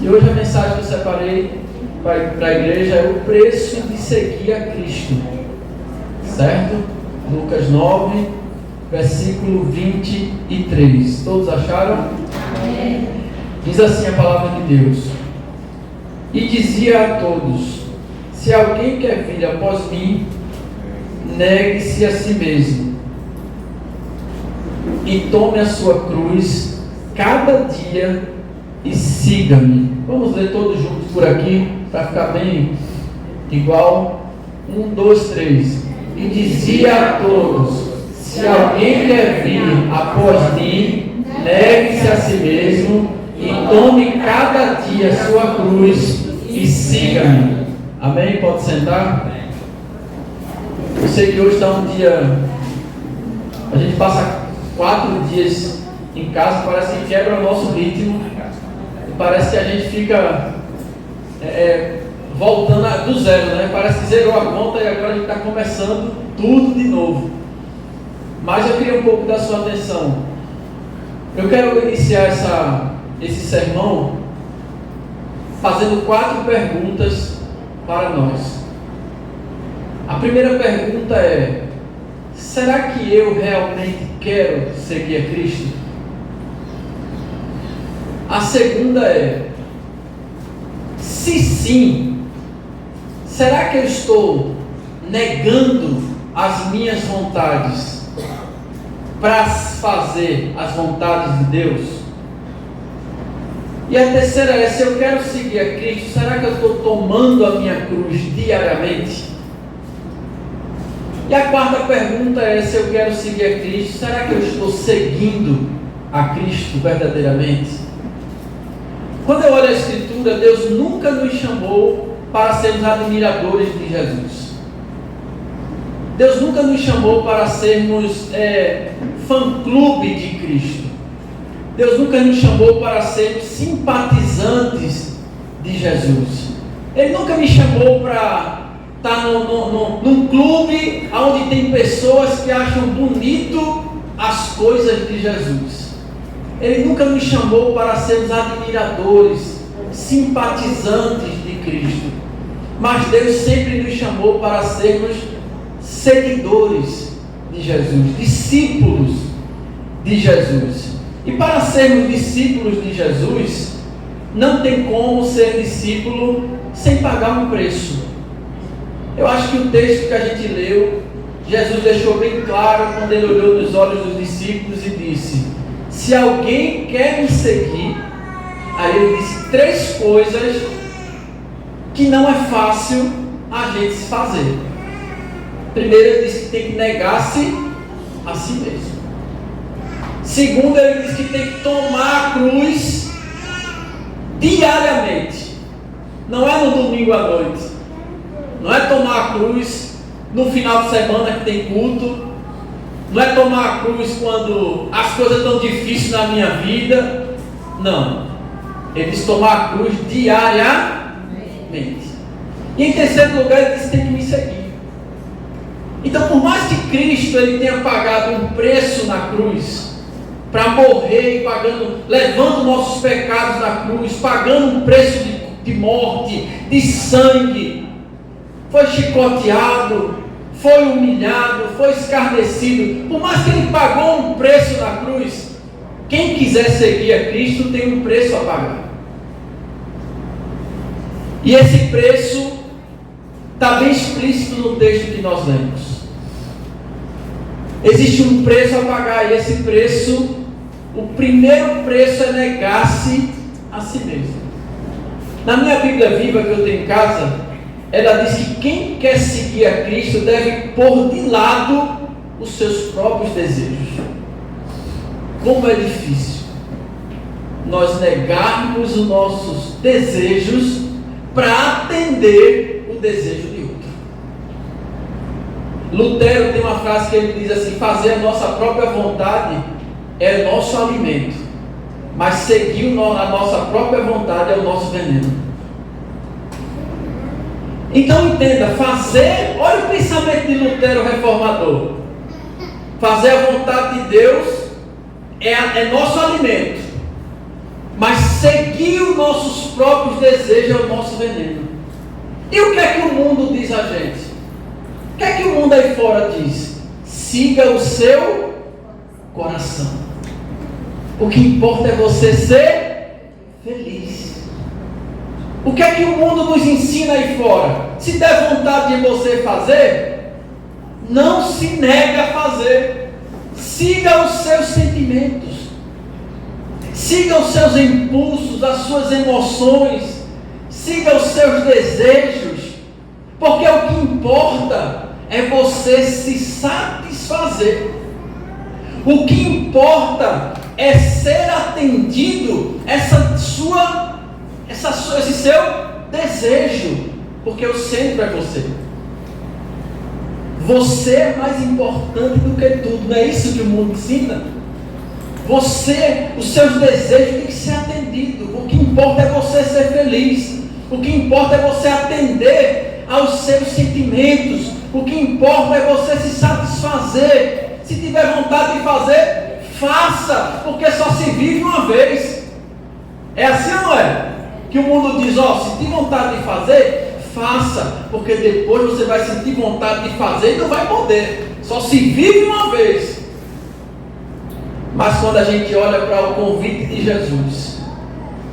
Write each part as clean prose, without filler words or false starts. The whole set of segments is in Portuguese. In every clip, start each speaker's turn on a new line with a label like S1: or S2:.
S1: E hoje a mensagem que eu separei para a igreja é o preço de seguir a Cristo. Certo? Lucas 9, versículo 23. Todos acharam?
S2: Amém.
S1: Diz assim a palavra de Deus: E dizia a todos: se alguém quer vir após mim, negue-se a si mesmo e tome a sua cruz cada dia e siga-me. Vamos ler todos juntos por aqui, para ficar bem igual. 1, 2, 3. E dizia a todos: se alguém quer vir após mim, negue-se a si mesmo e tome cada dia a sua cruz e siga-me. Amém? Pode sentar? Eu sei que hoje está um dia, a gente passa 4 dias em casa, parece que quebra o nosso ritmo, e parece que a gente fica voltando do zero, né? Parece que zerou a conta e agora a gente está começando tudo de novo. Mas eu queria um pouco da sua atenção. Eu quero iniciar esse sermão fazendo 4 perguntas para nós. A primeira pergunta é: será que eu realmente quero seguir a Cristo? A segunda é: se sim, será que eu estou negando as minhas vontades para fazer as vontades de Deus? E a terceira é: se eu quero seguir a Cristo, será que eu estou tomando a minha cruz diariamente? E a quarta pergunta é: se eu quero seguir a Cristo, será que eu estou seguindo a Cristo verdadeiramente? Quando eu olho a Escritura, Deus nunca nos chamou para sermos admiradores de Jesus. Deus nunca nos chamou para sermos fã-clube de Cristo. Deus nunca nos chamou para sermos simpatizantes de Jesus. Ele nunca me chamou para estar num clube onde tem pessoas que acham bonito as coisas de Jesus. Ele nunca nos chamou para sermos admiradores, simpatizantes de Cristo. Mas Deus sempre nos chamou para sermos seguidores de Jesus, discípulos de Jesus. E para sermos discípulos de Jesus, não tem como ser discípulo sem pagar um preço. Eu acho que o texto que a gente leu, Jesus deixou bem claro quando ele olhou nos olhos dos discípulos e disse: se alguém quer me seguir, aí ele disse 3 coisas que não é fácil a gente se fazer. Primeiro, ele disse que tem que negar-se a si mesmo. Segundo, ele disse que tem que tomar a cruz diariamente. Não é no domingo à noite. Não é tomar a cruz no final de semana que tem culto. Não é tomar a cruz quando as coisas estão difíceis na minha vida. Não. Ele disse tomar a cruz diariamente. E em terceiro lugar, ele disse que tem que me seguir. Então, por mais que Cristo ele tenha pagado um preço na cruz, para morrer, levando nossos pecados na cruz, pagando um preço de morte, de sangue, foi chicoteado, foi humilhado, foi escarnecido. Por mais que ele pagou um preço na cruz, quem quiser seguir a Cristo tem um preço a pagar. E esse preço está bem explícito no texto que nós lemos. Existe um preço a pagar, e esse preço, o primeiro preço é negar-se a si mesmo. Na minha Bíblia Viva que eu tenho em casa, ela diz que quem quer seguir a Cristo deve pôr de lado os seus próprios desejos. Como é difícil nós negarmos os nossos desejos para atender o desejo de outro. Lutero tem uma frase que ele diz assim: fazer a nossa própria vontade é nosso alimento, mas seguir a nossa própria vontade é o nosso veneno. Então entenda, olha o pensamento de Lutero reformador. Fazer a vontade de Deus é nosso alimento, mas seguir os nossos próprios desejos é o nosso veneno. E o que é que o mundo diz a gente? O que é que o mundo aí fora diz? Siga o seu coração. O que importa é você ser feliz. O que é que o mundo nos ensina aí fora? Se der vontade de você fazer, não se nega a fazer. Siga os seus sentimentos. Siga os seus impulsos, as suas emoções. Siga os seus desejos. Porque o que importa é você se satisfazer. O que importa é ser atendido esse seu desejo, porque o centro é você. Você é mais importante do que tudo, não é isso que o mundo ensina? Os seus desejos têm que ser atendidos. O que importa é você ser feliz. O que importa é você atender aos seus sentimentos. O que importa é você se satisfazer. Se tiver vontade de fazer, faça, porque só se vive uma vez. É assim ou não é? Que o mundo diz, se tem vontade de fazer, faça, porque depois você vai sentir vontade de fazer e não vai poder. Só se vive uma vez. Mas quando a gente olha para o convite de Jesus,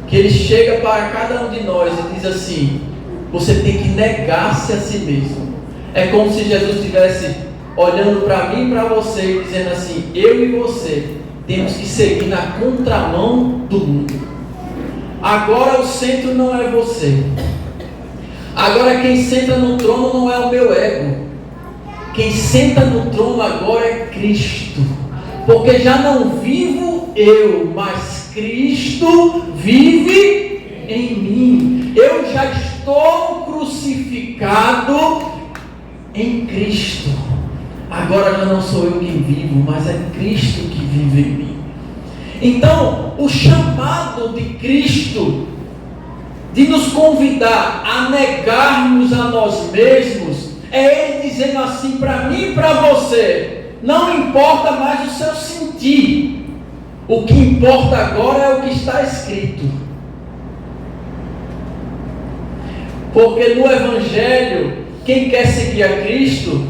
S1: que ele chega para cada um de nós e diz assim: você tem que negar-se a si mesmo. É como se Jesus estivesse olhando para mim e para você e dizendo assim: eu e você temos que seguir na contramão do mundo. Agora o centro não é você. Agora quem senta no trono não é o meu ego. Quem senta no trono agora é Cristo. Porque já não vivo eu, mas Cristo vive em mim. Eu já estou crucificado em Cristo. Agora já não sou eu quem vivo, mas é Cristo que vive em mim. Então, o chamado de Cristo de nos convidar a negarmos a nós mesmos é Ele dizendo assim para mim e para você: não importa mais o seu sentir, o que importa agora é o que está escrito. Porque no Evangelho, quem quer seguir a Cristo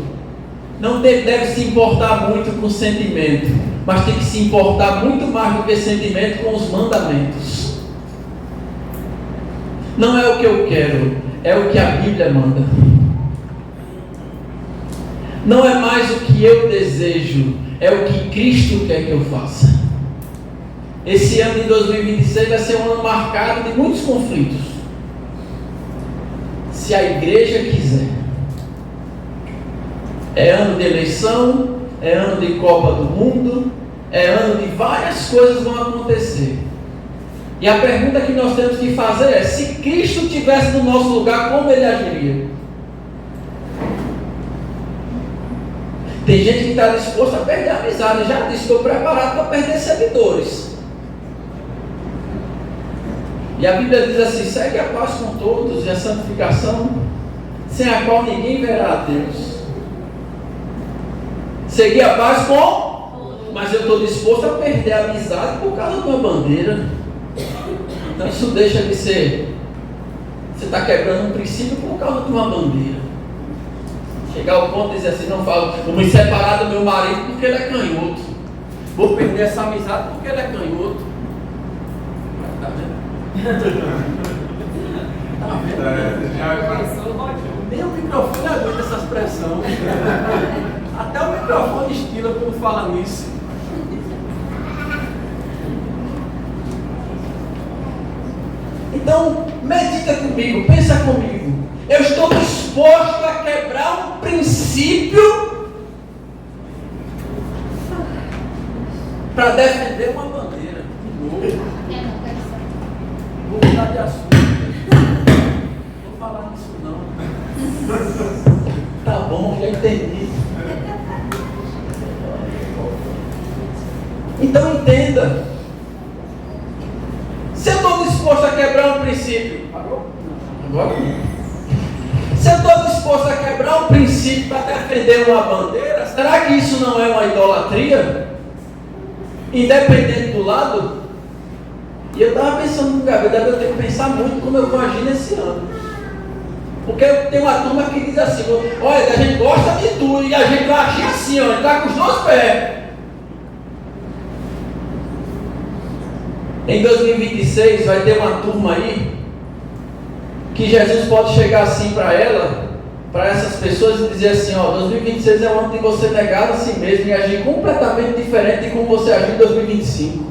S1: não deve se importar muito com o sentimento, mas tem que se importar muito mais do que sentimento com os mandamentos. Não é o que eu quero, é o que a Bíblia manda. Não é mais o que eu desejo, é o que Cristo quer que eu faça. Esse ano de 2026 vai ser um ano marcado de muitos conflitos. Se a igreja quiser. É ano de eleição, é ano de Copa do Mundo, é ano de várias coisas vão acontecer. E a pergunta que nós temos que fazer é: se Cristo estivesse no nosso lugar, como Ele agiria? Tem gente que está disposta a perder a amizade. Já disse: estou preparado para perder seguidores. E a Bíblia diz assim: segue a paz com todos e a santificação, sem a qual ninguém verá a Deus. Seguir a paz com, mas eu estou disposto a perder a amizade por causa de uma bandeira. Então isso deixa de ser, você está quebrando um princípio por causa de uma bandeira. Chegar ao ponto de dizer assim: não falo, vou me separar do meu marido porque ele é canhoto, vou perder essa amizade porque ele é canhoto. Está vendo? Está vendo? Nem o microfone aguenta essas pressões. Até o microfone estila quando fala nisso. Então, medita comigo, pensa comigo. Eu estou disposto a quebrar um princípio para defender uma bandeira. De novo. Vou mudar de assunto. Não vou falar nisso não. Tá bom, já entendi. Então entenda. Se eu estou disposto a quebrar um princípio, agora se eu estou disposto a quebrar um princípio para defender uma bandeira, será que isso não é uma idolatria? Independente do lado? E eu estava pensando no Gabriel, eu tenho que pensar muito como eu vou agir nesse ano. Porque tem uma turma que diz assim, olha, a gente gosta de tudo e a gente vai agir assim, ó, entrar com os dois pés. Em 2026 vai ter uma turma aí que Jesus pode chegar assim para ela, para essas pessoas e dizer assim, ó, 2026 é o ano de você negar a si mesmo e agir completamente diferente de como você agiu em 2025.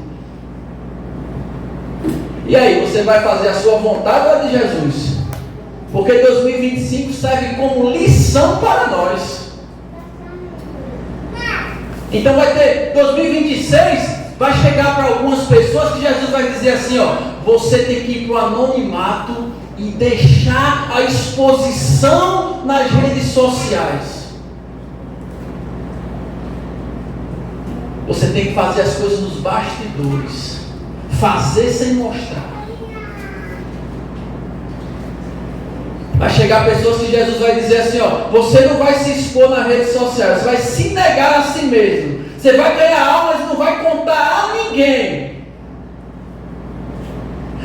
S1: E aí, você vai fazer a sua vontade ou a de Jesus? Porque 2025 serve como lição para nós. Então vai ter 2026, vai chegar para algumas pessoas que Jesus vai dizer assim, ó, você tem que ir para o anonimato e deixar a exposição nas redes sociais. Você tem que fazer as coisas nos bastidores, fazer sem mostrar. Vai chegar pessoas que Jesus vai dizer assim, ó, você não vai se expor nas redes sociais, você vai se negar a si mesmo. Você vai ganhar almas e não vai contar a ninguém.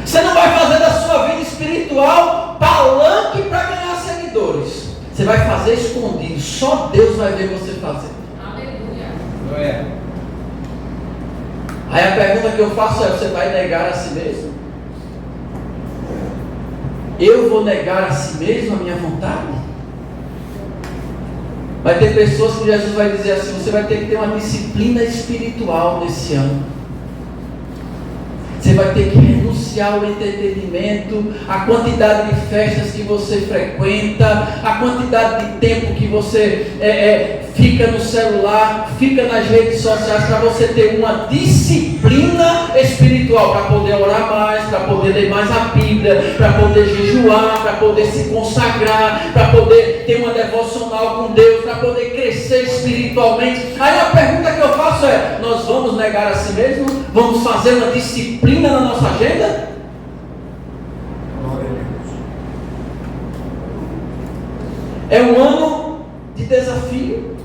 S1: Você não vai fazer da sua vida espiritual palanque para ganhar seguidores. Você vai fazer escondido. Só Deus vai ver você fazer. Aleluia. Aí a pergunta que eu faço é, você vai negar a si mesmo? Eu vou negar a si mesmo a minha vontade? Vai ter pessoas que Jesus vai dizer assim, você vai ter que ter uma disciplina espiritual nesse ano. Você vai ter que renunciar ao entretenimento, a quantidade de festas que você frequenta, a quantidade de tempo que você fica no celular, fica nas redes sociais, para você ter uma disciplina espiritual, para poder orar mais, para poder ler mais a Bíblia, para poder jejuar, para poder se consagrar, para poder ter uma devocional com Deus, para poder crescer espiritualmente. Aí a pergunta que eu faço é, nós vamos negar a si mesmo? Vamos fazer uma disciplina na nossa agenda? É um ano de desafio,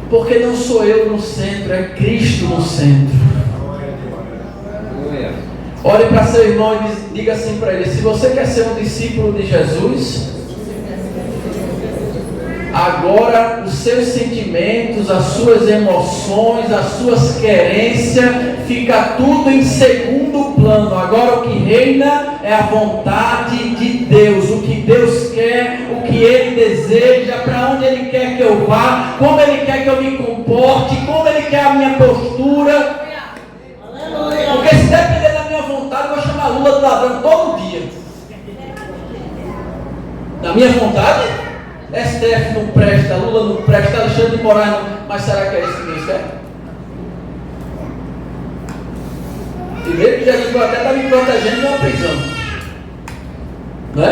S1: porque não sou eu no centro, é Cristo no centro. Olhe para seu irmão e diga assim para ele, se você quer ser um discípulo de Jesus, agora os seus sentimentos, as suas emoções, as suas querências, fica tudo em segundo plano. Agora o que reina é a vontade de Deus, o que Deus quer, o que Ele deseja, para onde Ele quer que eu vá, como Ele quer que eu me comporte, como Ele quer a minha postura. Porque se depender da minha vontade, eu vou chamar Lula de ladrão todo dia. Da minha vontade? STF não presta, Lula não presta, Alexandre de Moraes não. Mas será que é isso que Deus quer? Primeiro que Jesus até está me protegendo de uma prisão. Não é?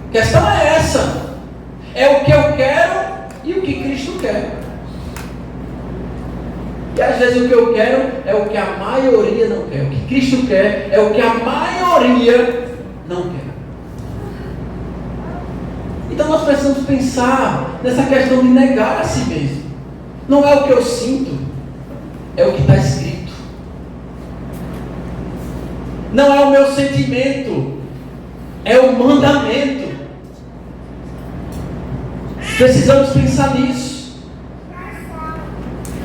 S1: A questão é essa. É o que eu quero e o que Cristo quer. E às vezes o que eu quero é o que a maioria não quer. O que Cristo quer é o que a maioria não quer. Então nós precisamos pensar nessa questão de negar a si mesmo. Não é o que eu sinto, é o que está escrito. Não é o meu sentimento, é o mandamento. Precisamos pensar nisso.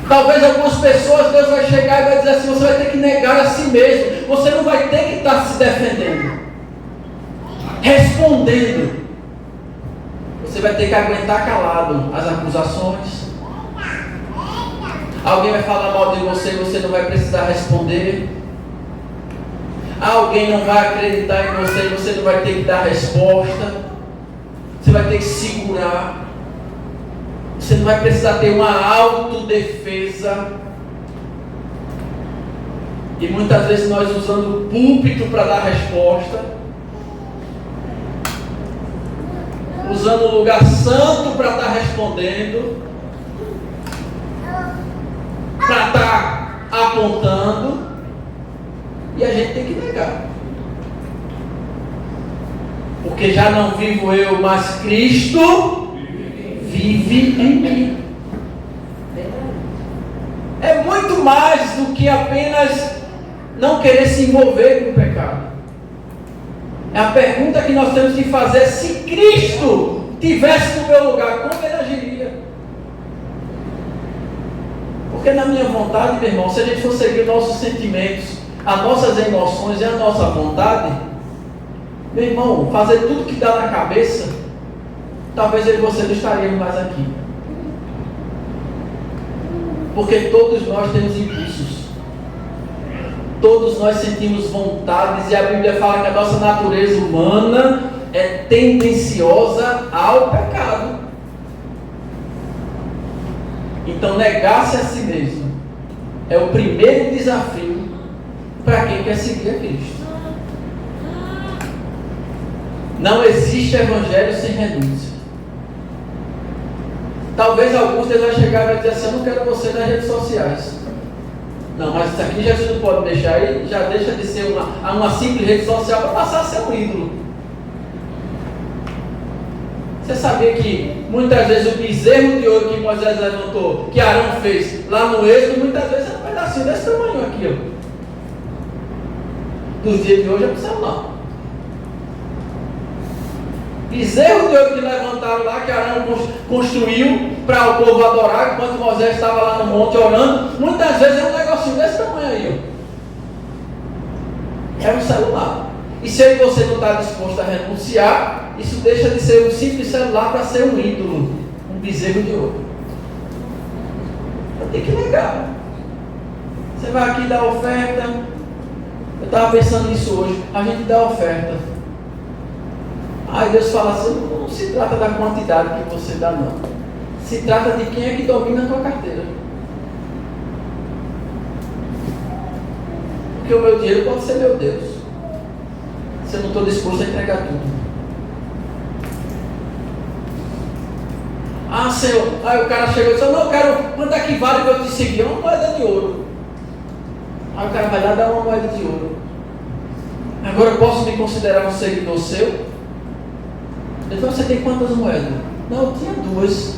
S1: Talvez algumas pessoas, Deus vai chegar e vai dizer assim, você vai ter que negar a si mesmo. Você não vai ter que estar se defendendo, respondendo. Você vai ter que aguentar calado as acusações. Alguém vai falar mal de você e você não vai precisar responder. Alguém não vai acreditar em você e você não vai ter que dar resposta. Você vai ter que segurar. Você não vai precisar ter uma autodefesa. E muitas vezes nós usando o púlpito para dar resposta, usando o lugar santo para estar respondendo, para estar apontando, e a gente tem que negar. Porque já não vivo eu, mas Cristo vive em mim. É muito mais do que apenas não querer se envolver com o pecado. A pergunta que nós temos que fazer é: se Cristo tivesse no meu lugar, como ele agiria? Porque na minha vontade, meu irmão, se a gente for seguir nossos sentimentos, as nossas emoções e a nossa vontade, meu irmão, fazer tudo que dá na cabeça, talvez eu e você não estaríamos mais aqui. Porque todos nós temos impulsos. Todos nós sentimos vontades, e a Bíblia fala que a nossa natureza humana é tendenciosa ao pecado. Então, negar-se a si mesmo é o primeiro desafio para quem quer seguir a Cristo. Não existe evangelho sem renúncia. Talvez alguns deles vão chegar e vai dizer assim: eu não quero você nas redes sociais. Não, mas isso aqui Jesus não pode deixar, e já deixa de ser uma simples rede social para passar a ser um ídolo. Você sabia que muitas vezes o bezerro de ouro que Moisés levantou, que Arão fez lá no Êxodo, muitas vezes é um pedacinho desse tamanho aqui, ó. Nos dias de hoje é para o celular. Bezerro de ouro que levantaram lá, que Arão construiu para o povo adorar, enquanto Moisés estava lá no monte orando, muitas vezes é um negocinho desse tamanho aí, ó. É um celular. E se eu e você não está disposto a renunciar, isso deixa de ser um simples celular para ser um ídolo, um bezerro de ouro. Eu tenho que negar. Você vai aqui dar oferta. Eu estava pensando nisso hoje. A gente dá oferta. Aí Deus fala assim: não se trata da quantidade que você dá, não. Se trata de quem é que domina a tua carteira. Porque o meu dinheiro pode ser meu Deus, se eu não estou disposto a entregar tudo. Ah, Senhor, aí o cara chegou e disse: não, eu quero, quanto é que vale para eu te seguir? Uma moeda de ouro. Aí o cara vai lá e dá uma moeda de ouro. Agora eu posso me considerar um seguidor seu? Então você tem quantas moedas? Não, eu tinha 2.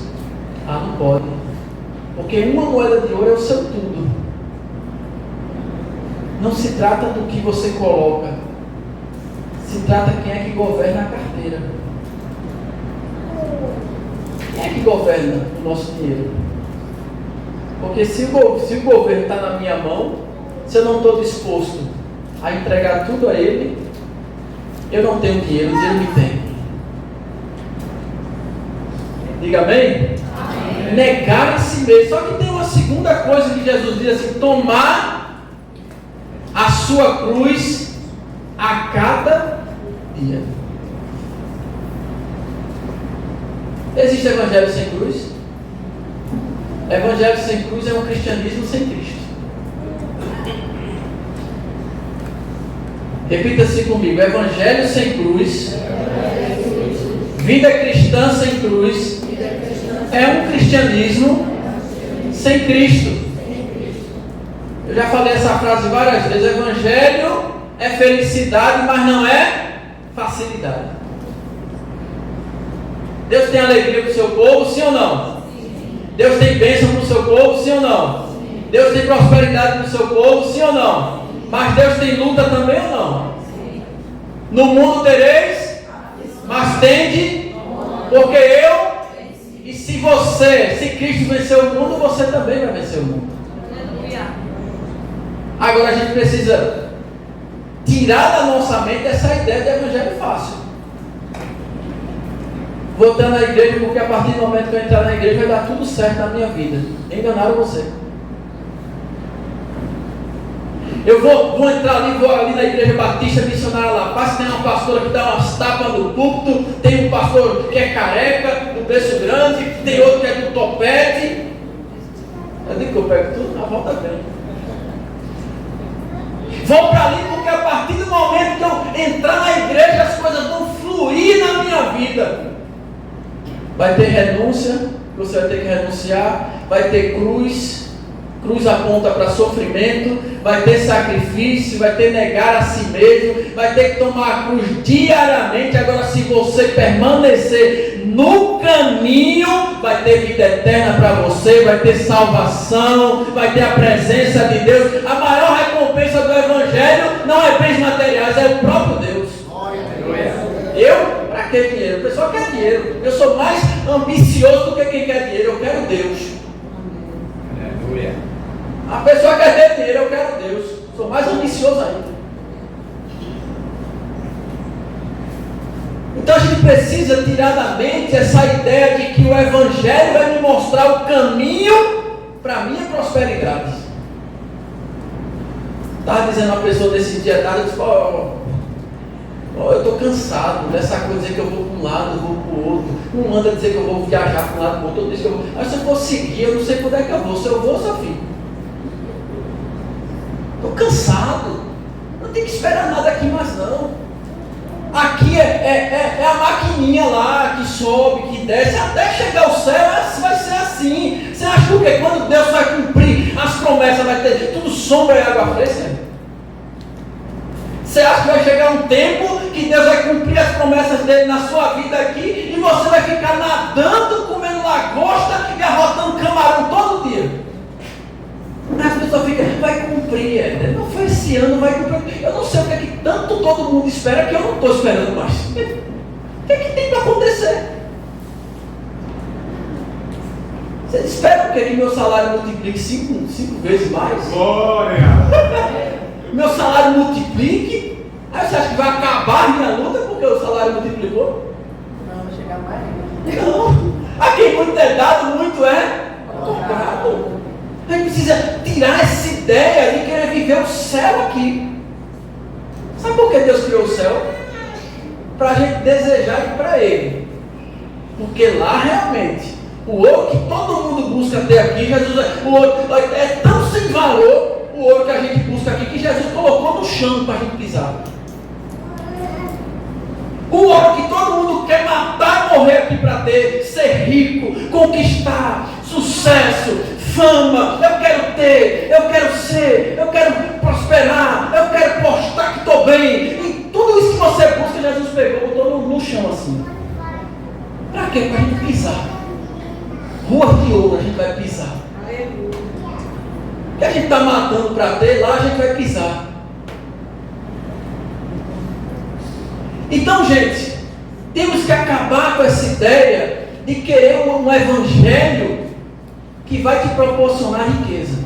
S1: Ah, não pode. Porque uma moeda de ouro é o seu tudo. Não se trata do que você coloca. Se trata quem é que governa a carteira. Quem é que governa o nosso dinheiro? Porque se o governo está na minha mão, se eu não estou disposto a entregar tudo a ele, eu não tenho dinheiro, o dinheiro me tem. Diga amém? Amém. Negar a si mesmo. Só que tem uma segunda coisa que Jesus diz assim: tomar a sua cruz a cada dia. Existe evangelho sem cruz? Evangelho sem cruz é um cristianismo sem Cristo. Repita-se comigo: evangelho sem cruz, vida cristã sem cruz, é um cristianismo sem Cristo. Eu já falei essa frase várias vezes: evangelho é felicidade, mas não é facilidade. Deus tem alegria para o seu povo, sim ou não? Deus tem bênção para o seu povo, sim ou não? Deus tem prosperidade para o seu povo, sim ou não? Mas Deus tem luta também ou não? No mundo tereis, mas tende, porque eu, e se Cristo venceu o mundo, você também vai vencer o mundo. Agora a gente precisa tirar da nossa mente essa ideia de evangelho fácil. Vou estar na igreja porque a partir do momento que eu entrar na igreja vai dar tudo certo na minha vida. Enganaram você. Eu vou entrar ali, vou ali na igreja batista missionária La Paz, tem uma pastora que dá umas tapas no púlpito, tem um pastor que é careca, do berço grande, tem outro que é do topete. Eu digo que eu pego tudo, a volta vem. Vou para ali porque a partir do momento que eu entrar na igreja as coisas vão fluir na minha vida. Vai ter renúncia, você vai ter que renunciar, vai ter cruz aponta para sofrimento, vai ter sacrifício, vai ter negar a si mesmo, vai ter que tomar a cruz diariamente. Agora, se você permanecer no caminho, vai ter vida eterna para você, vai ter salvação, vai ter a presença de Deus. A maior recompensa do evangelho Evangelho não é bens materiais, é o próprio Deus. Eu? Para que dinheiro? O pessoal quer dinheiro. Eu sou mais ambicioso do que quem quer dinheiro. Eu quero Deus. A pessoa quer ter dinheiro, eu quero Deus. Sou mais ambicioso ainda. Então a gente precisa tirar da mente essa ideia de que o Evangelho vai me mostrar o caminho para a minha prosperidade. Estava dizendo uma pessoa desse dia, eu disse, eu estou cansado dessa coisa de dizer que eu vou para um lado, eu vou para o outro. Um manda dizer que eu vou viajar para um lado, para o outro, diz que eu vou. Mas se eu for seguir, eu não sei quando é que eu vou. Se eu vou, só fico. Estou cansado. Não tem que esperar nada aqui mais não. Aqui é a maquininha lá que sobe, que desce, até chegar ao céu vai ser assim. Você acha o quê? Quando Deus vai cumprir as promessas, vai ter tudo sombra e água fresca? Você acha que vai chegar um tempo que Deus vai cumprir as promessas dele na sua vida aqui e você vai ficar nadando, comendo lagosta e arrotando camarão todo dia? As pessoas ficam, vai cumprir, não foi esse ano, vai cumprir. Eu não sei o que é que tanto todo mundo espera que eu não estou esperando mais. O que é que tem para acontecer? Vocês esperam o que? Que meu salário multiplique cinco vezes mais? Glória! Meu salário multiplique? Aí você acha que vai acabar a minha luta porque o salário multiplicou?
S2: Não, vai chegar mais.
S1: Não. A quem muito é dado, muito é cobrado. A gente precisa tirar essa ideia de querer viver o céu aqui. Sabe por que Deus criou o céu? Para a gente desejar ir para Ele. Porque lá realmente, o ouro que todo mundo busca ter aqui, Jesus, o ouro é tão sem valor, o ouro que a gente busca aqui, que Jesus colocou no chão para a gente pisar. O ouro que todo mundo quer matar e morrer aqui para ter, ser rico, conquistar, sucesso, fama, eu quero ter, eu quero ser, eu quero prosperar, eu quero postar que estou bem. E tudo isso que você busca, Jesus pegou, botou no chão assim. Para quê? Para a gente pisar. Rua de ouro a gente vai pisar. O que a gente está matando para ter, lá a gente vai pisar. Então, gente, temos que acabar com essa ideia de querer um evangelho que vai te proporcionar riqueza,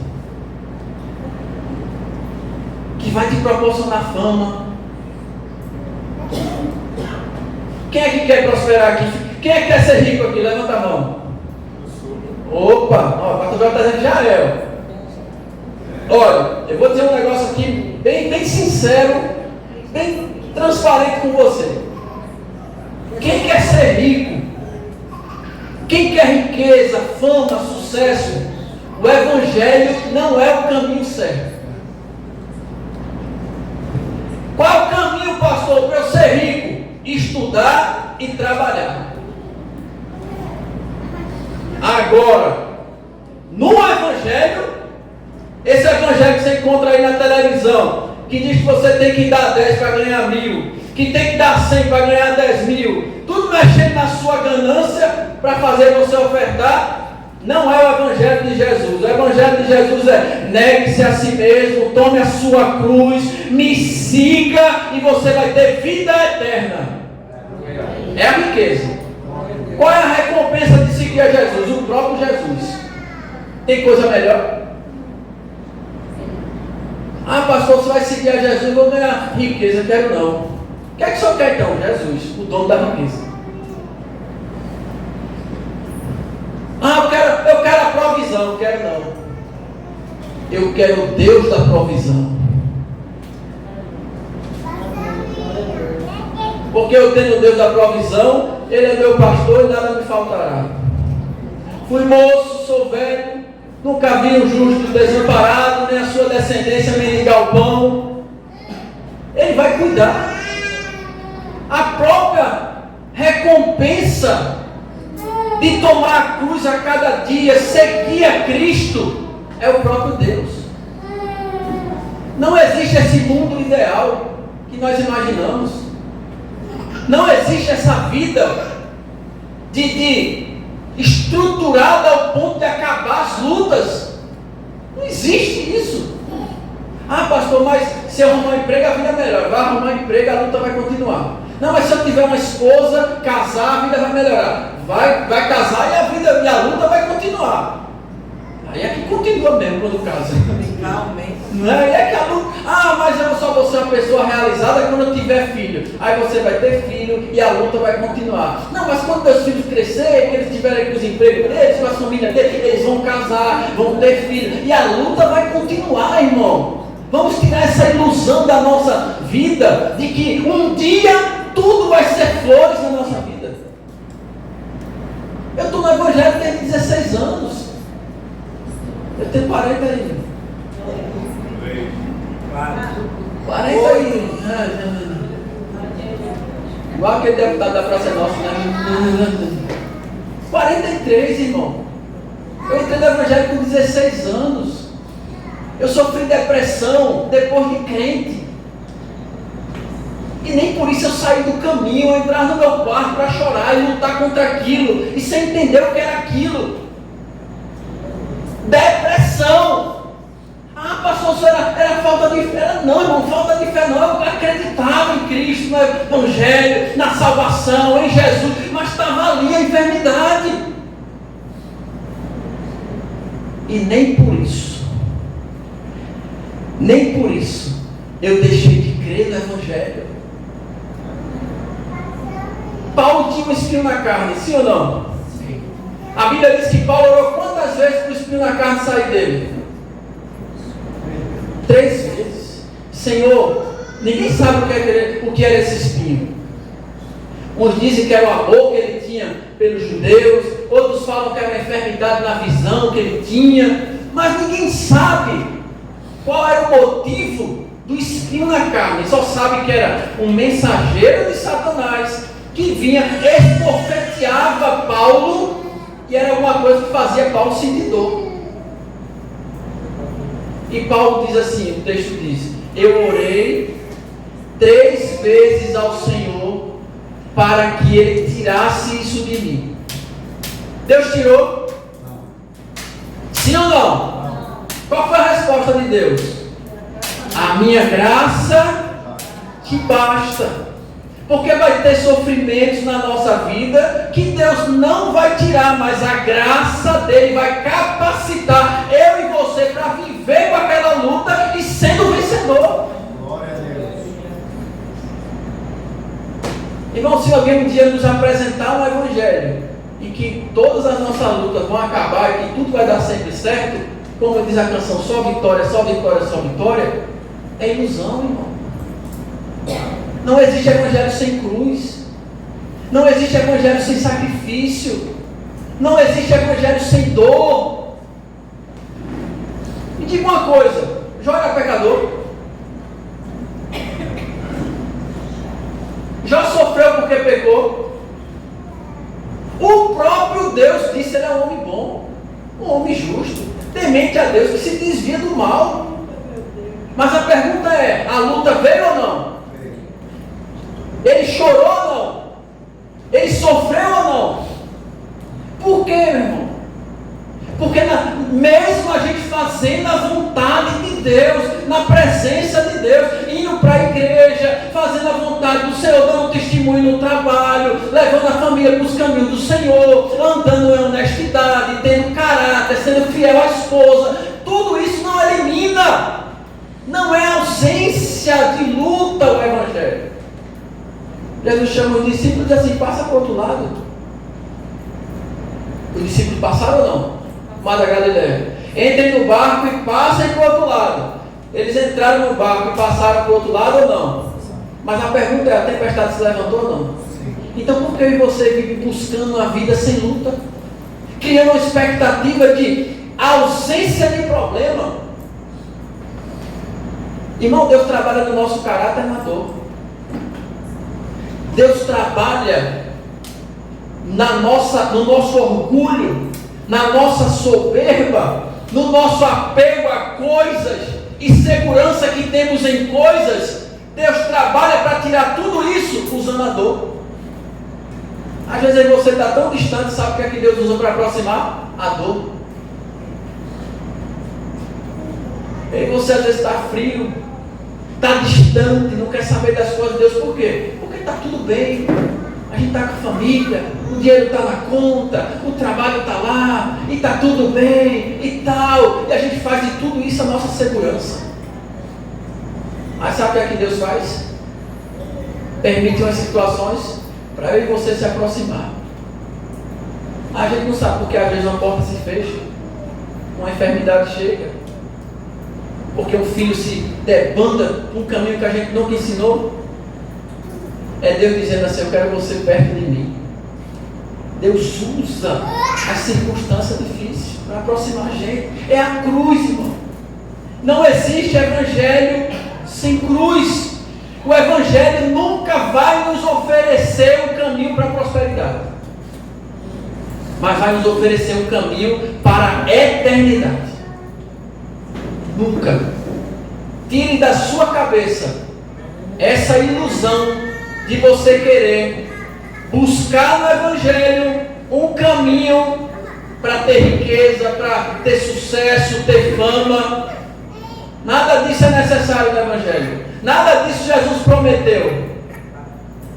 S1: que vai te proporcionar fama. Quem é que quer prosperar aqui? Quem é que quer ser rico aqui? Levanta a mão. Opa, ó, o pastor João está dizendo já é. Olha, eu vou dizer um negócio aqui bem sincero, bem transparente com você. Quem quer ser rico? Quem quer riqueza, fama, sucesso? O Evangelho não é o caminho certo. Qual é o caminho, pastor, para eu ser rico? Estudar e trabalhar. Agora, no Evangelho, esse Evangelho que você encontra aí na televisão, que diz que você tem que dar 10 para ganhar 1.000, que tem que dar 100 para ganhar 10.000, tudo mexendo na sua ganância para fazer você ofertar, não é o Evangelho de Jesus. O Evangelho de Jesus é: negue-se a si mesmo, tome a sua cruz, me siga e você vai ter vida eterna. É a riqueza. Qual é a recompensa de seguir a Jesus? O próprio Jesus. Tem coisa melhor? Ah, pastor, você vai seguir a Jesus, eu vou ganhar riqueza. Quero não. O que é que o senhor quer então? Jesus, o dono da riqueza. Ah, eu quero a provisão. Não quero não. Eu quero o Deus da provisão. Porque eu tenho o Deus da provisão, Ele é meu pastor e nada me faltará. Fui moço, sou velho, nunca vi um justo desamparado, nem a sua descendência mendigar o pão. Ele vai cuidar. A própria recompensa de tomar a cruz a cada dia, seguir a Cristo, é o próprio Deus. Não existe esse mundo ideal que nós imaginamos. Não existe essa vida de estruturada ao ponto de acabar as lutas. Não existe isso. Ah, pastor, mas se eu arrumar um emprego, a vida melhora. Vai arrumar um emprego, a luta vai continuar. Não, mas se eu tiver uma esposa, casar, a vida vai melhorar. Vai casar e a luta vai continuar. Aí é que continua mesmo quando casa.
S2: Realmente.
S1: Não é? Aí é que a luta. Mas eu só vou ser uma pessoa realizada quando eu tiver filho. Aí você vai ter filho e a luta vai continuar. Não, mas quando meus filhos crescerem, que eles tiverem com os empregos deles, com a família deles, eles vão casar, vão ter filho. E a luta vai continuar, irmão. Vamos tirar essa ilusão da nossa vida de que um dia tudo vai ser flores na nossa vida. Eu estou no Evangelho desde 16 anos. Eu tenho 40 aí. 40 aí. Igual aquele deputado da Praça Nossa, né? 43, irmão. Eu entrei no Evangelho com 16 anos. Eu sofri depressão depois de crente. E nem por isso eu saí do caminho, eu entrar no meu quarto para chorar e lutar contra aquilo. E sem entender o que era aquilo. Depressão. Pastor, isso era falta de fé. Não, irmão, falta de fé não. Eu acreditava em Cristo, no Evangelho, na salvação, em Jesus. Mas estava ali a enfermidade. E nem por isso, eu deixei de crer no Evangelho. Paulo tinha um espinho na carne, sim ou não? Sim. A Bíblia diz que Paulo orou quantas vezes para o espinho na carne sair dele? 3 vezes. Senhor, ninguém sabe o que era esse espinho. Uns dizem que era o amor que ele tinha pelos judeus, outros falam que era uma enfermidade na visão que ele tinha, mas ninguém sabe qual era o motivo do espinho na carne. Só sabe que era um mensageiro de Satanás que vinha, esbofeteava Paulo e era alguma coisa que fazia Paulo sentir dor. E Paulo diz assim, o texto diz: eu orei 3 vezes ao Senhor para que Ele tirasse isso de mim. Deus tirou? Não. Sim ou não? Não. Qual foi a resposta de Deus? A minha graça te basta. Porque vai ter sofrimentos na nossa vida que Deus não vai tirar, mas a graça dele vai capacitar eu e você para viver com aquela luta e sendo vencedor. Glória a Deus. Irmão, se alguém um dia nos apresentar um Evangelho e que todas as nossas lutas vão acabar e que tudo vai dar sempre certo, como diz a canção, só vitória, só vitória, só vitória, é ilusão, irmão. Não existe Evangelho sem cruz. Não existe Evangelho sem sacrifício. Não existe Evangelho sem dor. Me diga uma coisa: Jó era pecador? Jó sofreu porque pecou? O próprio Deus disse que ele é um homem bom, um homem justo, temente a Deus, que se desvia do mal. Mas a pergunta é: a luta veio ou não? Ele chorou ou não? Ele sofreu ou não? Por quê, meu irmão? Porque mesmo a gente fazendo a vontade de Deus, na presença de Deus, indo para a igreja, fazendo a vontade do Senhor, dando testemunho no trabalho, levando a família para os caminhos do Senhor, andando em honestidade, tendo caráter, sendo fiel à esposa, tudo isso não elimina, não é ausência de luta o Evangelho. Jesus chama os discípulos e diz assim: passa para o outro lado. Os discípulos passaram ou não? Mar da Galileia. Entrem no barco e passem para o outro lado. Eles entraram no barco e passaram para o outro lado ou não? Mas a pergunta é: a tempestade se levantou ou não? Então por que eu e você vive buscando uma vida sem luta? Criando uma expectativa de ausência de problema? Irmão, Deus trabalha no nosso caráter na dor. Deus trabalha no nosso orgulho, na nossa soberba, no nosso apego a coisas e segurança que temos em coisas. Deus trabalha para tirar tudo isso usando a dor. Às vezes você está tão distante, sabe o que é que Deus usa para aproximar? A dor. E você às vezes está frio, está distante, não quer saber das coisas de Deus. Por quê? Porque está tudo bem. A gente está com a família, o dinheiro está na conta, o trabalho está lá, e está tudo bem, e tal. E a gente faz de tudo isso a nossa segurança. Mas sabe o que Deus faz? Permite umas situações para eu e você se aproximar. A gente não sabe porque às vezes uma porta se fecha, uma enfermidade chega, porque um filho se debanda por um caminho que a gente nunca ensinou. É Deus dizendo assim: eu quero você perto de mim. Deus usa as circunstâncias difíceis para aproximar a gente. É a cruz, irmão. Não existe evangelho sem cruz. O evangelho nunca vai nos oferecer um caminho para a prosperidade, mas vai nos oferecer um caminho para a eternidade. Nunca. Tire da sua cabeça essa ilusão de você querer buscar no evangelho um caminho para ter riqueza, para ter sucesso, ter fama. Nada disso é necessário no evangelho. Nada disso Jesus prometeu.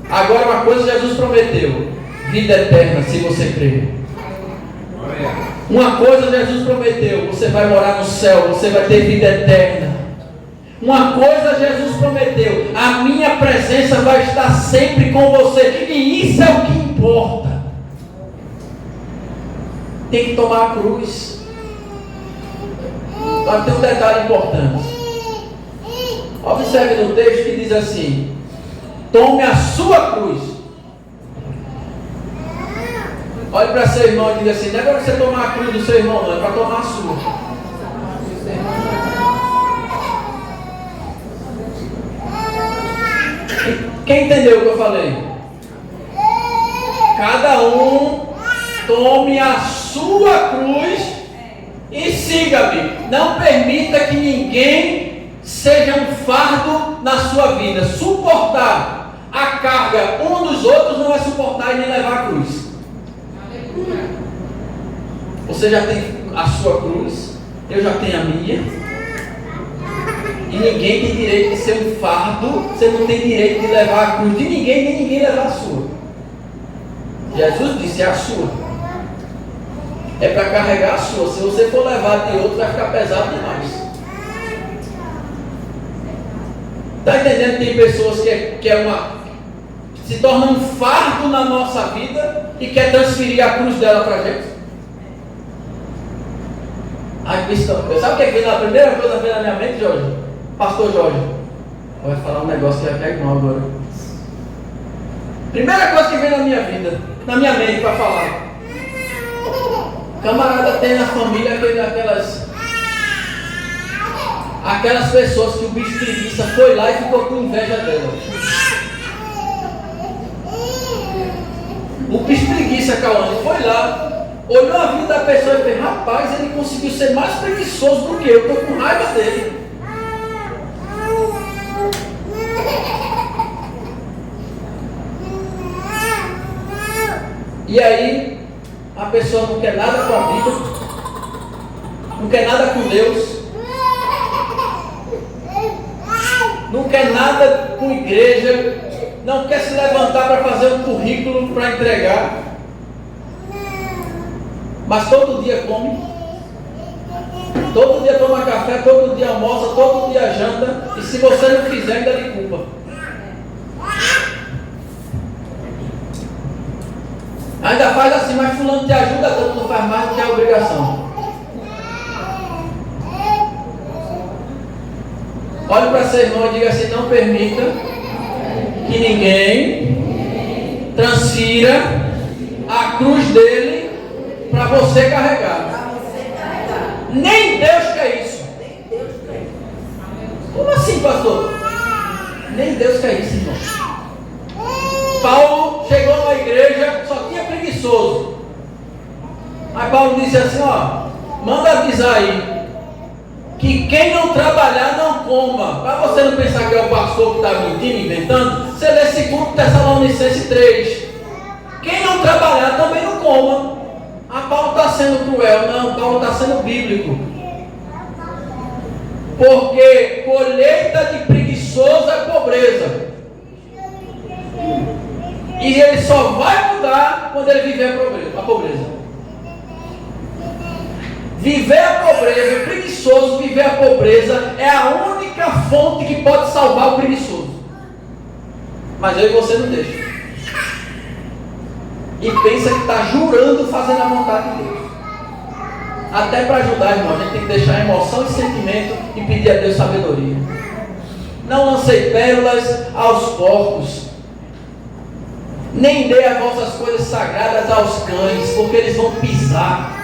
S1: Agora, uma coisa Jesus prometeu: vida eterna, se você crer. Uma coisa Jesus prometeu: você vai morar no céu, você vai ter vida eterna. Uma coisa Jesus prometeu: a minha presença vai estar sempre com você. E isso é o que importa. Tem que tomar a cruz. Agora tem um detalhe importante. Observe no texto que diz assim: tome a sua cruz. Olhe para seu irmão e diga assim: não é para você tomar a cruz do seu irmão, não, é para tomar a sua. Quem entendeu o que eu falei? Cada um tome a sua cruz e siga-me. Não permita que ninguém seja um fardo na sua vida. Suportar a carga um dos outros não é suportar e nem levar a cruz. Você já tem a sua cruz, eu já tenho a minha. E ninguém tem direito de ser um fardo. Você não tem direito de levar a cruz de ninguém, nem ninguém levar a sua. Jesus disse: é a sua. É para carregar a sua. Se você for levar de outro, vai ficar pesado demais. Está entendendo? Tem pessoas que se tornam um fardo na nossa vida e quer transferir a cruz dela para a gente. Sabe o que veio na primeira coisa que veio na minha mente, Jorge? Pastor Jorge, vai falar um negócio que vai cair mal agora. Primeira coisa que veio na minha vida, na minha mente para falar: camarada tem na família aquelas pessoas que o bicho preguiça foi lá e ficou com inveja dela. O bicho preguiça, Cauã, foi lá, olhou a vida da pessoa e fez: rapaz, ele conseguiu ser mais preguiçoso do que eu, estou com raiva dele. E aí, a pessoa não quer nada com a vida, não quer nada com Deus, não quer nada com igreja, não quer se levantar para fazer um currículo para entregar, mas todo dia come, todo dia toma café, todo dia almoça, todo dia janta, e se você não fizer, ainda lhe culpa. Ainda faz assim: mas fulano te ajuda tanto, não faz mais do que a obrigação. Olhe para seu irmão e diga assim: não permita que ninguém transfira a cruz dele para você carregar. Nem Deus quer isso. Como assim, pastor? Nem Deus quer isso, irmão. Paulo chegou na igreja, só tinha preguiçoso. Aí Paulo disse assim: ó, manda avisar aí que quem não trabalhar não coma. Para você não pensar que é o pastor que está mentindo, inventando, você lê 2 Tessalonicenses 3. Quem não trabalhar também não coma. Ah, Paulo está sendo cruel. Não, Paulo está sendo bíblico. Porque colheita de preguiçoso preguiçoso é pobreza. E ele só vai mudar quando ele viver a pobreza. Viver a pobreza, o preguiçoso viver a pobreza é a única fonte que pode salvar o preguiçoso. Mas eu e você não deixa. E pensa que está jurando fazendo a vontade de Deus. Até para ajudar, irmão, a gente tem que deixar emoção e sentimento e pedir a Deus sabedoria. Não lancei pérolas aos porcos, nem dê as vossas coisas sagradas aos cães, porque eles vão pisar.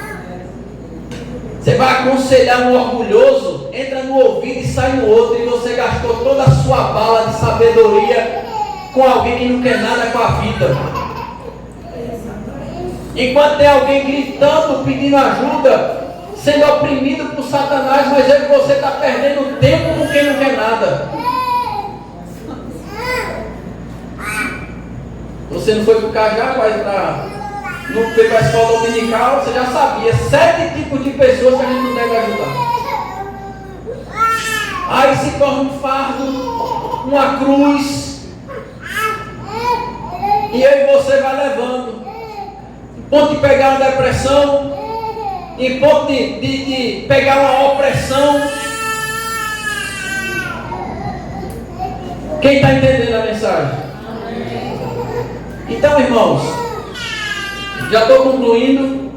S1: Você vai aconselhar um orgulhoso, entra no ouvido e sai no outro, e você gastou toda a sua bala de sabedoria com alguém que não quer nada com a vida. Enquanto tem alguém gritando, pedindo ajuda, sendo oprimido por Satanás, mas eu e você está perdendo tempo com quem não quer nada. Você não foi para o Cajá, não foi para a escola dominical, você já sabia 7 tipos de pessoas que a gente não deve ajudar. Aí se torna um fardo, uma cruz, e eu e você vai levando. Em ponto de pegar uma depressão, em ponto de pegar uma opressão. Quem está entendendo a mensagem? Então, irmãos, já estou concluindo,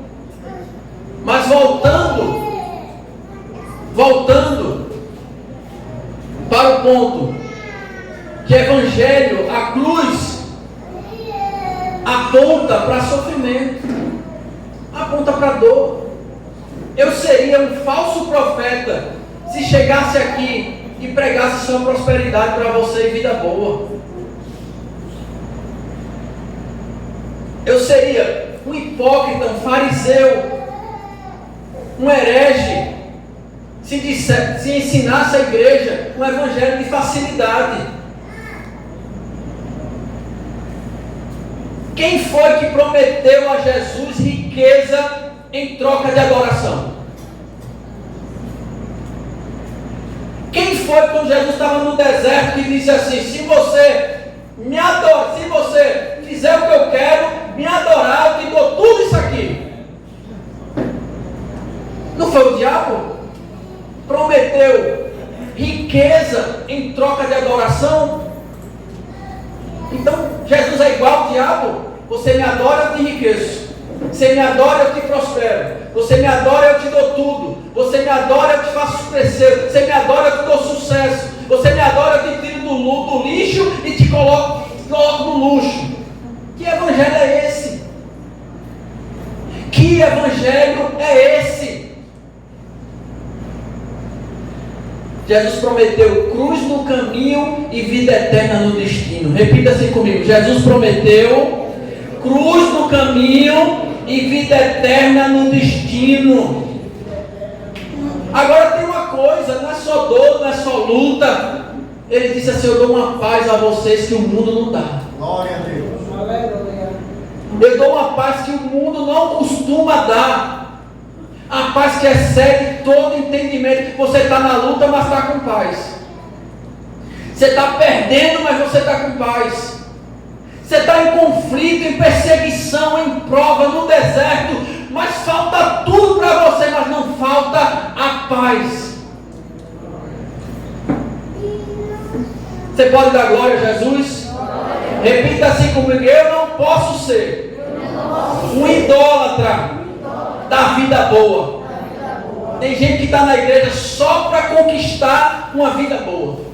S1: mas voltando para o ponto que Evangelho, a cruz, aponta para sofrimento, aponta para dor. Eu seria um falso profeta se chegasse aqui e pregasse só prosperidade para você e vida boa. Eu seria um hipócrita, um fariseu, um herege, se ensinasse a igreja um evangelho de facilidade. Quem foi que prometeu a Jesus riqueza em troca de adoração? Quem foi quando Jesus estava no deserto que disse assim: se você me adora, se você fizer o que eu quero, me adorar, eu te dou tudo isso aqui? Não foi o diabo? Prometeu riqueza em troca de adoração? Então Jesus é igual ao diabo. Você me adora, eu te enriqueço. Você me adora, eu te prospero. Você me adora, eu te dou tudo. Você me adora, eu te faço crescer. Você me adora, eu te dou sucesso. Você me adora, eu te tiro do lixo e te coloco no luxo. Que evangelho é esse? Que evangelho é esse? Jesus prometeu cruz no caminho e vida eterna no destino. Repita assim comigo: Jesus prometeu cruz no caminho e vida eterna no destino. Agora tem uma coisa, não é só dor, não é só luta. Ele disse assim: eu dou uma paz a vocês que o mundo não dá.
S3: Glória a Deus.
S1: Eu dou uma paz que o mundo não costuma dar. A paz que excede todo entendimento. Você está na luta, mas está com paz. Você está perdendo, mas você está com paz. Você está em conflito, em perseguição, em prova, no deserto, mas falta tudo para você, mas não falta a paz. Você pode dar glória a Jesus? Repita assim comigo: eu não posso ser um idólatra da vida boa. Tem gente que está na igreja só para conquistar uma vida boa.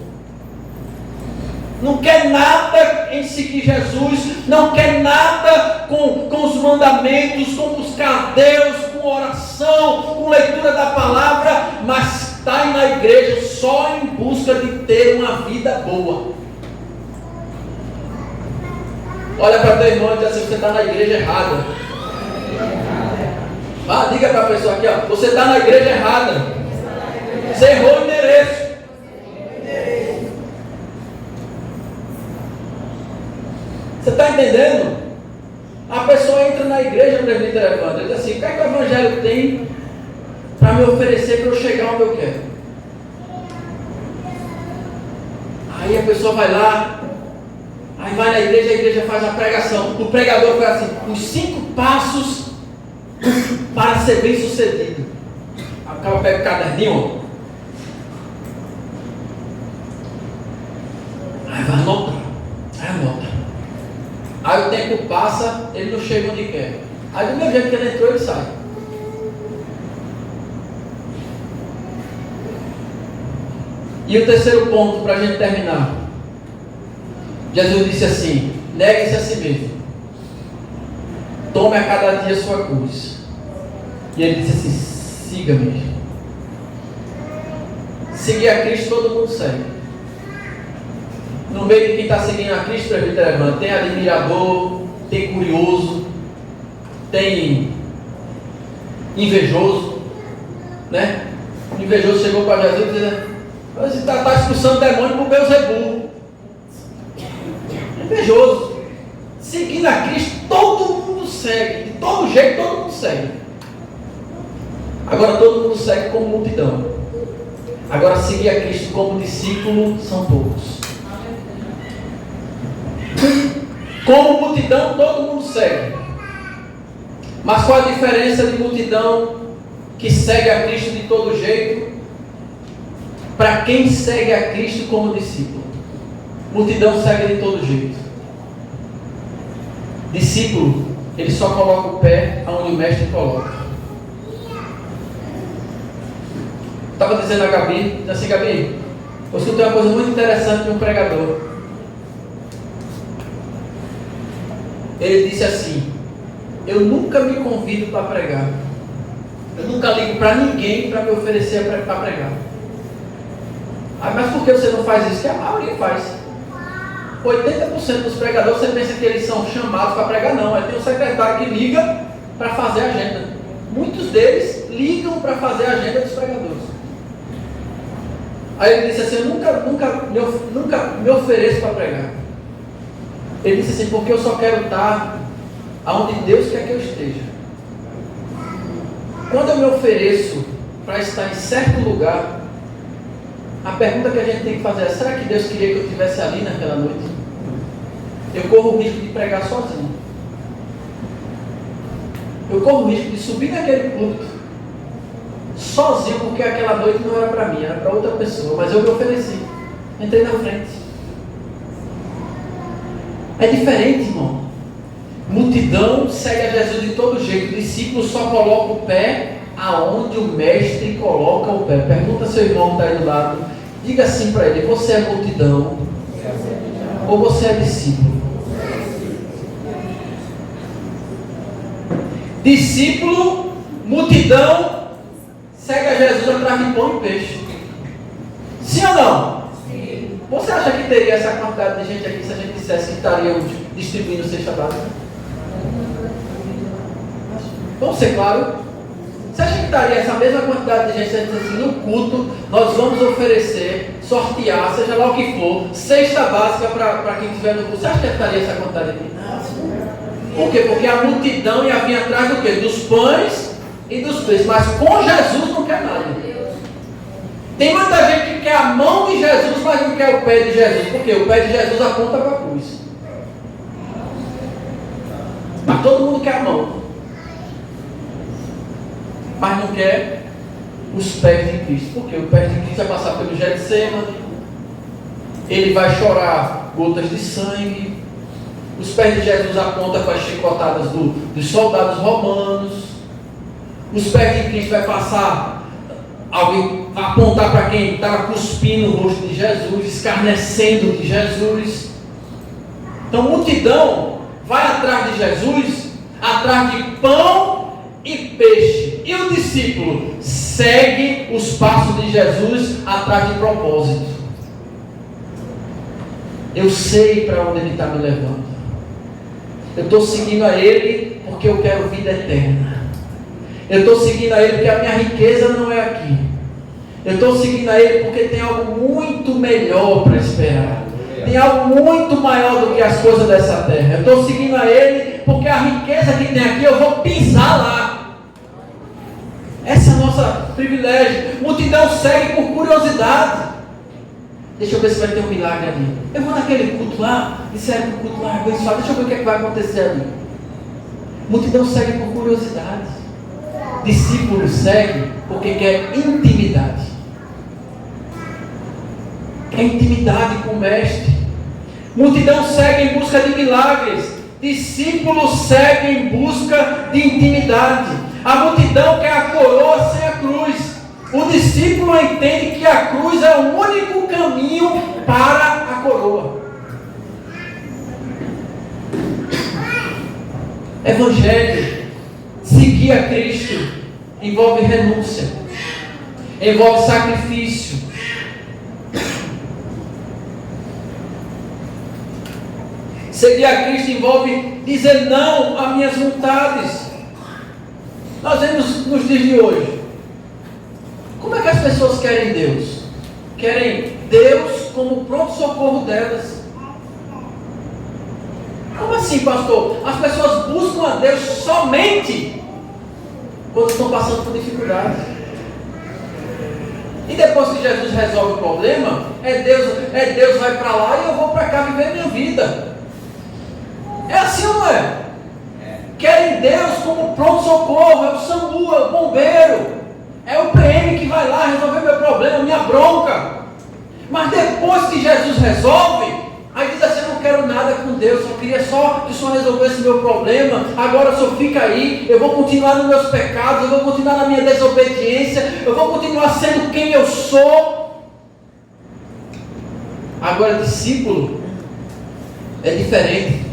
S1: Não quer nada em seguir Jesus, não quer nada com os mandamentos, com buscar Deus, com oração, com leitura da palavra, mas está na igreja só em busca de ter uma vida boa. Olha para teu irmão e diz assim: você está na igreja errada. Diga para a pessoa aqui, ó, você está na igreja errada. Você errou o endereço. Você está entendendo? A pessoa entra na igreja, presbítero Evandro, e diz assim: o que é que o evangelho tem para me oferecer para eu chegar onde eu quero? Aí a pessoa vai lá, aí vai na igreja, a igreja faz a pregação. O pregador faz assim, os 5 passos para ser bem sucedido. Aí o cara pega o caderninho, aí vai anotar, aí anota. Aí o tempo passa, ele não chega onde quer. Aí do mesmo jeito que ele entrou, ele sai. E o terceiro ponto, para a gente terminar. Jesus disse assim: negue-se a si mesmo. Tome a cada dia a sua cruz. E ele disse assim: siga-me. Seguir a Cristo todo mundo segue. No meio de quem está seguindo a Cristo, tem admirador, tem curioso, tem invejoso, né? O invejoso chegou para Jesus dizendo: você está expulsando demônio por Beelzebul. Invejoso. Seguindo a Cristo, todo mundo segue. De todo jeito, todo mundo segue. Agora, todo mundo segue como multidão. Agora, seguir a Cristo como discípulo são poucos. Como multidão, todo mundo segue. Mas qual a diferença de multidão que segue a Cristo de todo jeito para quem segue a Cristo como discípulo? Multidão segue de todo jeito. Discípulo, ele só coloca o pé aonde o mestre coloca. Estava dizendo a Gabi, assim: Gabi, eu escutei uma coisa muito interessante de um pregador. Ele disse assim: eu nunca me convido para pregar. Eu nunca ligo para ninguém para me oferecer para pregar. Ah, mas por que você não faz isso? Que a maioria faz. 80% dos pregadores, você pensa que eles são chamados para pregar? Não, aí tem um secretário que liga para fazer a agenda. Muitos deles ligam para fazer a agenda dos pregadores. Aí ele disse assim: eu nunca me ofereço para pregar. Ele disse assim: porque eu só quero estar aonde Deus quer que eu esteja. Quando eu me ofereço para estar em certo lugar, a pergunta que a gente tem que fazer é: será que Deus queria que eu estivesse ali naquela noite? Eu corro o risco de pregar sozinho. Eu corro o risco de subir naquele púlpito sozinho, porque aquela noite não era para mim, era para outra pessoa. Mas eu me ofereci, entrei na frente. É diferente, irmão. Multidão segue a Jesus de todo jeito. O discípulo só coloca o pé aonde o mestre coloca o pé. Pergunta ao seu irmão que está aí do lado. Diga assim para ele: você é multidão ou você é discípulo? Discípulo, multidão, segue a Jesus atrás de pão e peixe. Sim ou não? Sim. Você acha que teria essa quantidade de gente aqui se a gente dissesse que estariam distribuindo cesta básica? Vamos ser claro? Você acha que estaria essa mesma quantidade de gente se a gente dissesse assim: no culto nós vamos oferecer, sortear, seja lá o que for, cesta básica para quem estiver no culto? Você acha que estaria essa quantidade aqui? Não. Por quê? Porque a multidão ia vir atrás do quê? Dos pães e dos peixes. Mas com Jesus não quer nada. Tem muita gente que quer a mão de Jesus, mas não quer o pé de Jesus. Por quê? O pé de Jesus aponta para a cruz. Mas todo mundo quer a mão, mas não quer os pés de Cristo. Por quê? O pé de Cristo vai passar pelo Getsemane, ele vai chorar gotas de sangue. Os pés de Jesus apontam para as chicotadas dos soldados romanos. Os pés de Cristo vai passar, alguém apontar para quem estava cuspindo o rosto de Jesus, escarnecendo de Jesus. Então, multidão vai atrás de Jesus, atrás de pão e peixe. E o discípulo segue os passos de Jesus atrás de propósito. Eu sei para onde Ele está me levando. Eu estou seguindo a Ele porque eu quero vida eterna. Eu estou seguindo a Ele porque a minha riqueza não é aqui. Eu estou seguindo a Ele porque tem algo muito melhor para esperar. Tem algo muito maior do que as coisas dessa terra. Eu estou seguindo a Ele porque a riqueza que tem aqui eu vou pisar lá. Esse é o nosso privilégio. Multidão segue por curiosidade. Deixa eu ver se vai ter um milagre ali. Eu vou naquele culto lá, disseram que o culto lá é abençoado, deixa eu ver o que é que vai acontecer ali. Multidão segue por curiosidade. Discípulo segue porque quer intimidade. Quer intimidade com o mestre. Multidão segue em busca de milagres. Discípulo segue em busca de intimidade. A multidão quer a coroa sem a cruz. O discípulo entende que a cruz é o único caminho para a coroa. Evangelho, seguir a Cristo, envolve renúncia, envolve sacrifício. Seguir a Cristo envolve dizer não às minhas vontades. Nós vemos nos dias de hoje. Como é que as pessoas querem Deus? Querem Deus como pronto-socorro delas. Como assim, pastor? As pessoas buscam a Deus somente quando estão passando por dificuldades. E depois que Jesus resolve o problema, Deus vai para lá e eu vou para cá viver minha vida. É assim ou não é? Querem Deus como pronto-socorro, é o SAMU, é o bombeiro. É o PM que vai lá resolver meu problema, minha bronca. Mas depois que Jesus resolve, aí diz assim, eu não quero nada com Deus, eu queria só que o Senhor resolvesse meu problema, agora só fica aí, eu vou continuar nos meus pecados, eu vou continuar na minha desobediência, eu vou continuar sendo quem eu sou. Agora discípulo é diferente.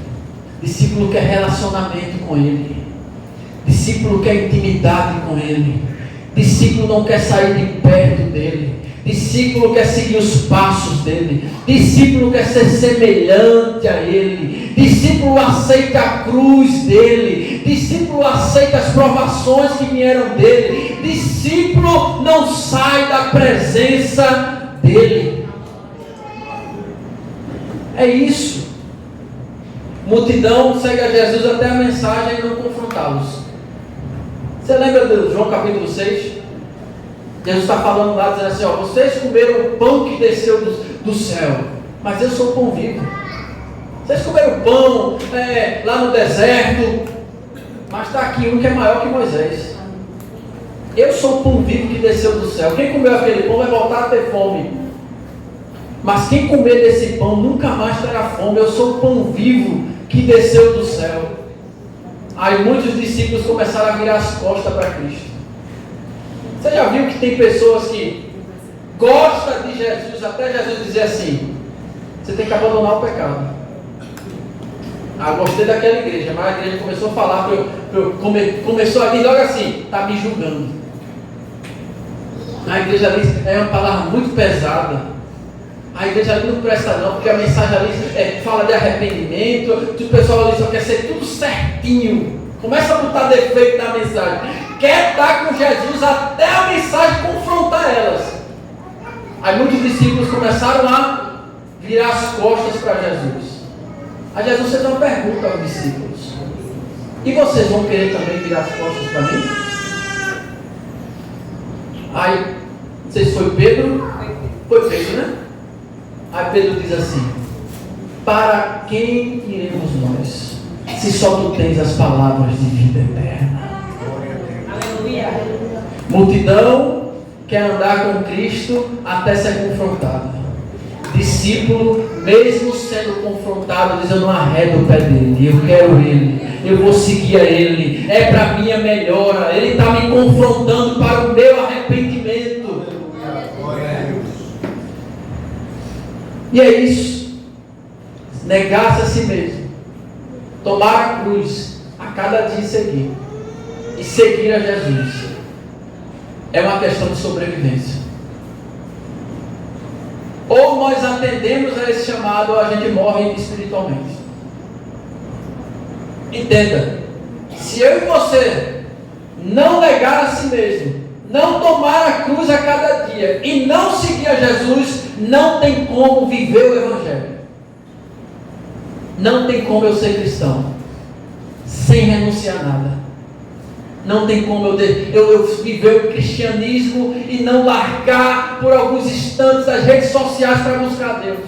S1: Discípulo quer relacionamento com Ele. Discípulo quer intimidade com Ele. Discípulo não quer sair de perto dele. Discípulo quer seguir os passos dele. Discípulo quer ser semelhante a ele. Discípulo aceita a cruz dele. Discípulo aceita as provações que vieram dele. Discípulo não sai da presença dele. É isso. Multidão segue a Jesus até a mensagem e não confrontá-los. Você lembra de João capítulo 6? Jesus está falando lá, dizendo assim, ó, vocês comeram o pão que desceu do céu, mas eu sou o pão vivo. Vocês comeram pão lá no deserto, mas está aqui um que é maior que Moisés. Eu sou o pão vivo que desceu do céu. Quem comeu aquele pão vai voltar a ter fome. Mas quem comer desse pão nunca mais terá fome. Eu sou o pão vivo que desceu do céu. Aí muitos discípulos começaram a virar as costas para Cristo. Você já viu que tem pessoas que gostam de Jesus, até Jesus dizer assim, você tem que abandonar o pecado. Gostei daquela igreja, mas a igreja começou a falar, começou a vir logo assim, está me julgando. A igreja ali é uma palavra muito pesada. A igreja ali não presta não, porque a mensagem ali fala de arrependimento, o pessoal ali só quer ser tudo certinho. Começa a botar defeito na mensagem. Quer estar com Jesus até a mensagem confrontar elas. Aí muitos discípulos começaram a virar as costas para Jesus. Aí Jesus fez uma pergunta aos discípulos. E vocês vão querer também virar as costas para mim? Aí, não sei se foi Pedro. Foi Pedro, né? Aí Pedro diz assim, para quem iremos nós, se só tu tens as palavras de vida eterna? Aleluia. Multidão quer andar com Cristo até ser confrontado. Discípulo, mesmo sendo confrontado, diz, eu não arredo o pé dele, eu quero ele, eu vou seguir a ele, é para minha melhora, ele está me confrontando para o meu arrependimento. E é isso, negar-se a si mesmo, tomar a cruz a cada dia seguir, e seguir a Jesus, é uma questão de sobrevivência. Ou nós atendemos a esse chamado, ou a gente morre espiritualmente. Entenda, se eu e você não negar a si mesmo, não tomar a cruz a cada dia e não seguir a Jesus, não tem como viver o Evangelho. Não tem como eu ser cristão sem renunciar a nada. Não tem como eu viver o cristianismo e não largar por alguns instantes as redes sociais para buscar Deus.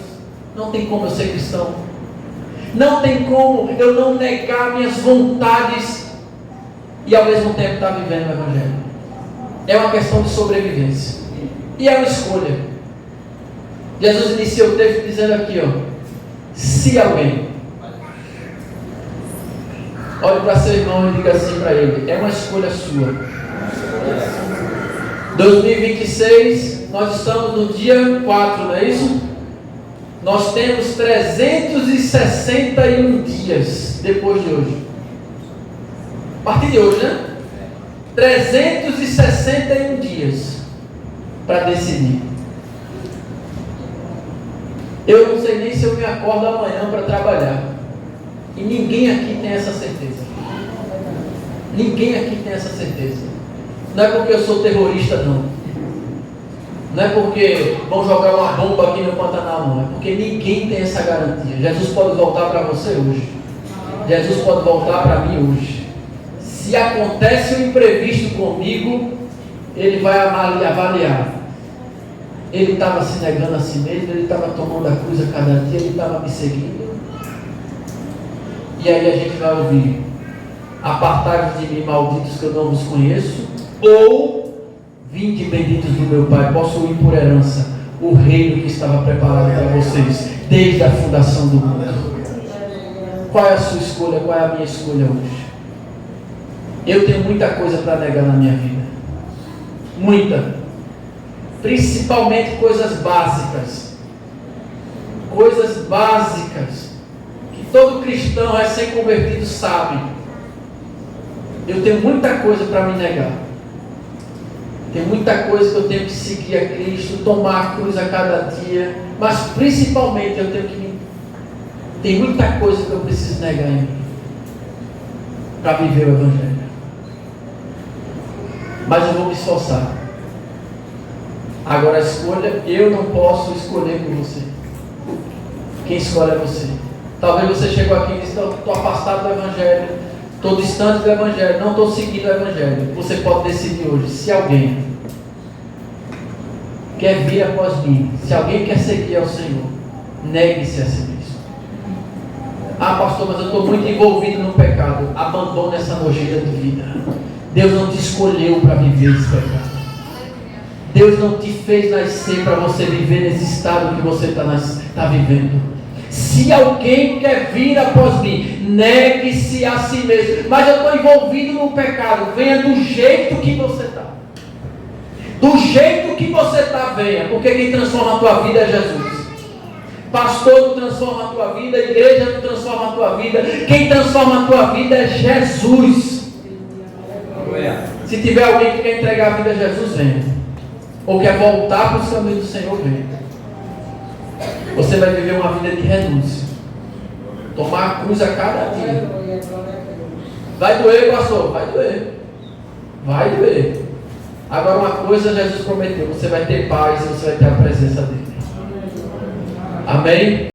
S1: Não tem como eu ser cristão. Não tem como eu não negar minhas vontades e ao mesmo tempo estar vivendo o Evangelho. É uma questão de sobrevivência. E é uma escolha. Jesus iniciou o texto dizendo aqui, se alguém... Olhe para seu irmão e diga assim para ele: é uma escolha sua. 2026, nós estamos no dia 4, não é isso? Nós temos 361 dias depois de hoje. A partir de hoje, né? 361 dias para decidir. Eu não sei nem se eu me acordo amanhã para trabalhar. E ninguém aqui tem essa certeza. Ninguém aqui tem essa certeza. Não é porque eu sou terrorista, não. Não é porque vão jogar uma bomba aqui no Pantanal, não. É porque ninguém tem essa garantia. Jesus pode voltar para você hoje. Jesus pode voltar para mim hoje. Se acontece um imprevisto comigo, Ele vai avaliar. Ele estava se negando a si mesmo, Ele estava tomando a cruz a cada dia, Ele estava me seguindo. E aí a gente vai ouvir: apartai-vos de mim, malditos, que eu não vos conheço, ou vinde, benditos do meu Pai, possuir por herança o reino que estava preparado para vocês desde a fundação do mundo. Qual é a sua escolha? Qual é a minha escolha hoje? Eu tenho muita coisa para negar na minha vida. Muita. Principalmente coisas básicas. Coisas básicas. Todo cristão recém-convertido sabe. Eu tenho muita coisa para me negar. Tem muita coisa que eu tenho que seguir a Cristo, tomar a cruz a cada dia. Mas principalmente eu tenho que... Tem muita coisa que eu preciso negar em mim para viver o Evangelho. Mas eu vou me esforçar. Agora a escolha, eu não posso escolher por você. Quem escolhe é você. Talvez você chegou aqui e disse: estou afastado do Evangelho, estou distante do Evangelho, não estou seguindo o Evangelho. Você pode decidir hoje. Se alguém quer vir após mim, se alguém quer seguir ao Senhor, negue-se a si mesmo. Ah, pastor, mas eu estou muito envolvido no pecado. Abandone essa nojeira de vida. Deus não te escolheu para viver esse pecado. Deus não te fez nascer para você viver nesse estado que você está vivendo. Se alguém quer vir após mim, negue-se a si mesmo. Mas eu estou envolvido no pecado. Venha do jeito que você está. Do jeito que você está, venha. Porque quem transforma a tua vida é Jesus. Pastor não transforma a tua vida. Igreja não transforma a tua vida. Quem transforma a tua vida é Jesus. Se tiver alguém que quer entregar a vida a Jesus, venha. Ou quer voltar para os caminhos do Senhor, venha. Você vai viver uma vida de renúncia. Tomar a cruz a cada dia. Vai doer, pastor? Vai doer. Vai doer. Agora uma coisa Jesus prometeu: você vai ter paz e você vai ter a presença dele. Amém?